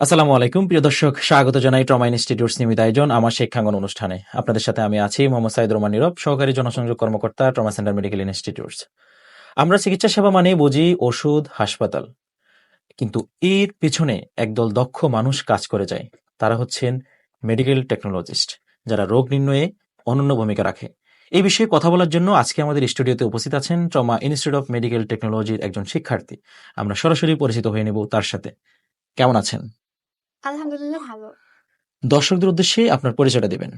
আসসালামু আলাইকুম প্রিয় দর্শক, স্বাগত জানাই ট্রমা ইনস্টিটিউটস নিয়মিত আয়োজন আমার শিক্ষাঙ্গন অনুষ্ঠানে। আপনাদের সাথে আমি আছি মোহাম্মদ সাইদ রহমান নীরব, সহকারী জনসংযোগ কর্মকর্তা, ট্রমা সেন্টার মেডিকেল ইনস্টিটিউটস। আমরা চিকিৎসা সেবা মানে বুঝি ওষুধ, হাসপাতাল, কিন্তু এর পেছনে একদল দক্ষ মানুষ কাজ করে যায়। তারা হচ্ছেন মেডিকেল টেকনোলজিস্ট, যারা রোগ নির্ণয়ে অনন্য ভূমিকা রাখে। এই বিষয়ে কথা বলার জন্য আজকে আমাদের স্টুডিওতে উপস্থিত আছেন ট্রমা ইনস্টিটিউট অফ মেডিকেল টেকনোলজির একজন শিক্ষার্থী। আমরা সরাসরি পরিচিত হয়ে নেব তার সাথে। কেমন আছেন? আলহামদুলিল্লাহ ভালো। দর্শকদের উদ্দেশ্যে আপনার পরিচয়টা দিবেন।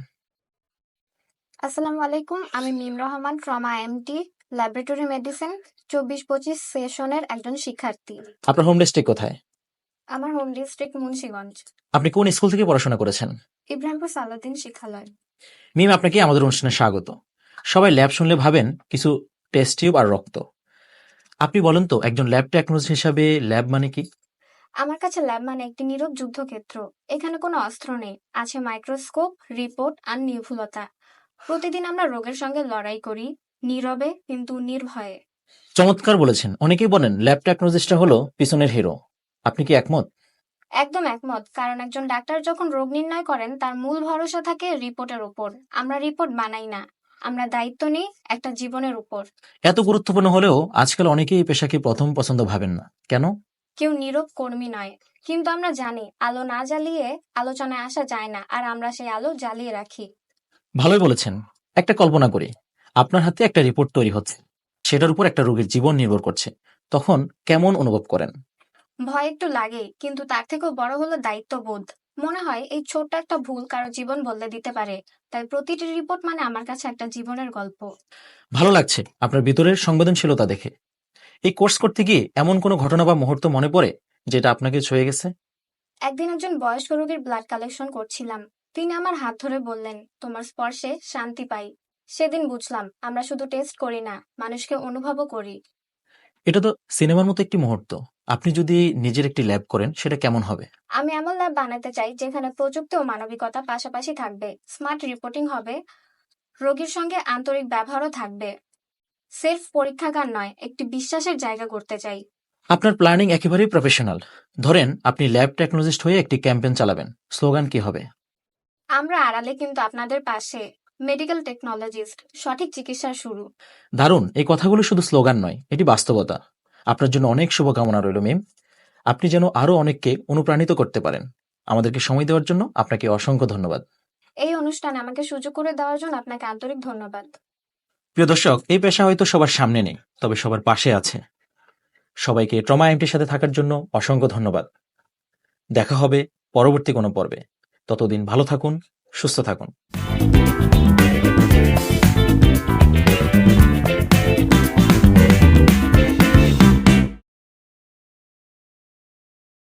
আসসালামু আলাইকুম, আমি Mim Rahman, trauma MT, laboratory medicine 24-25 সেশনের একজন শিক্ষার্থী। আপনার হোম ডিস্ট্রিক্ট কোথায়? আমার হোম ডিস্ট্রিক্ট মুন্সিগঞ্জ, আপনি কোন স্কুল থেকে পড়াশোনা করেছেন? ইব্রাহিমপুর সালাউদ্দিন শিক্ষালয়। মিম, আপনাকে আমাদের অনুষ্ঠানে স্বাগত। সবাই ল্যাব শুনলে ভাবেন কিছু টেস্ট টিউব আর রক্ত। আপনি বলেন তো, একজন ল্যাব টেকনোলজিস্ট হিসাবে ল্যাব মানে কি? আমার কাছে ল্যাব মানে একটি নীরব যুদ্ধক্ষেত্র। এখানে কোনো অস্ত্র নেই, আছে মাইক্রোস্কোপ, রিপোর্ট আর নির্ভুলতা। প্রতিদিন আমরা রোগের সঙ্গে লড়াই করি, নীরবে কিন্তু নির্ভয়ে। চমৎকার বলেছেন। অনেকেই বলেন ল্যাব টেকনোলজিস্টটা হলো পিছনের হিরো। আপনি কি একমত? একদম একমত, কারণ একজন ডাক্তার যখন রোগ নির্ণয় করেন তার মূল ভরসা থাকে রিপোর্টের উপর। আমরা রিপোর্ট বানাই না, আমরা দায়িত্ব নিই একটা জীবনের উপর। এত গুরুত্বপূর্ণ হলেও আজকাল অনেকেই এই পেশাকে প্রথম পছন্দ ভাবেন না, কেন? কেউ নীরব কর্মী নয়, কিন্তু আমরা জানি আলো না জ্বালিয়ে আলোচনায় আসা যায় না, আর আমরা সেই আলো জ্বালিয়ে রাখি। ভালোই বলেছেন। একটা কল্পনা করি, আপনার হাতে একটা রিপোর্ট তৈরি হচ্ছে, সেটার উপর একটা রোগীর জীবন নির্ভর করছে। তখন কেমন অনুভব করেন? ভয় একটু লাগেই, কিন্তু তার থেকেও বড় হলো দায়িত্ববোধ। মনে হয় এই ছোট্ট একটা ভুল কারো জীবন বদলে দিতে পারে। তাই প্রতিটি রিপোর্ট মানে আমার কাছে একটা জীবনের গল্প। ভালো লাগছে আপনার ভিতরের সংবেদনশীলতা দেখে। এই কোর্স করতে গিয়ে এমন কোনো ঘটনা বা মুহূর্ত মনে পড়ে যেটা আপনাকে ছুঁয়ে গেছে? একদিন একজন বয়স্ক রোগীর ব্লাড কালেকশন করছিলাম। তিনি আমার হাত ধরে বললেন, তোমার স্পর্শে শান্তি পাই। সেদিন বুঝলাম আমরা শুধু টেস্ট করি না, মানুষকে অনুভবও করি। এটা তো সিনেমার মতো একটি মুহূর্ত। আপনি যদি নিজের একটি ল্যাব করেন, সেটা কেমন হবে? আমি এমন ল্যাব বানাতে চাই যেখানে প্রযুক্তি ও মানবিকতা পাশাপাশি থাকবে। স্মার্ট রিপোর্টিং হবে, রোগীর সঙ্গে আন্তরিক ব্যবহারও থাকবে। সেলফ পরীক্ষাগার নয়, একটি বিশ্বাসের জায়গা করতে চাই। আপনার প্ল্যানিং একেবারেই প্রফেশনাল। ধরেন আপনি ল্যাব টেকনোলজিস্ট হয়ে একটি ক্যাম্পেইন চালাবেন, স্লোগান কি হবে? আমরা আড়ালে কিন্তু আপনাদের পাশে। মেডিকেল টেকনোলজিস্ট, সঠিক চিকিৎসার শুরু। দারুণ। এই কথাগুলো শুধু স্লোগান নয়, এটি বাস্তবতা। আপনার জন্য অনেক শুভকামনা রইল মিম। আপনি যেন আরো অনেককে অনুপ্রাণিত করতে পারেন। আমাদেরকে সময় দেওয়ার জন্য আপনাকে অসংখ্য ধন্যবাদ। এই অনুষ্ঠানে আমাকে সুযোগ করে দেওয়ার জন্য আপনাকে আন্তরিক ধন্যবাদ। প্রিয় দর্শক, এই পেশা হয়তো সবার সামনে নেই, তবে সবার পাশে আছে। সবাইকে ট্রমা এমটির সাথে থাকার জন্য অসংখ্য ধন্যবাদ। দেখা হবে পরবর্তী কোনো পর্বে। ততদিন ভালো থাকুন, সুস্থ থাকুন।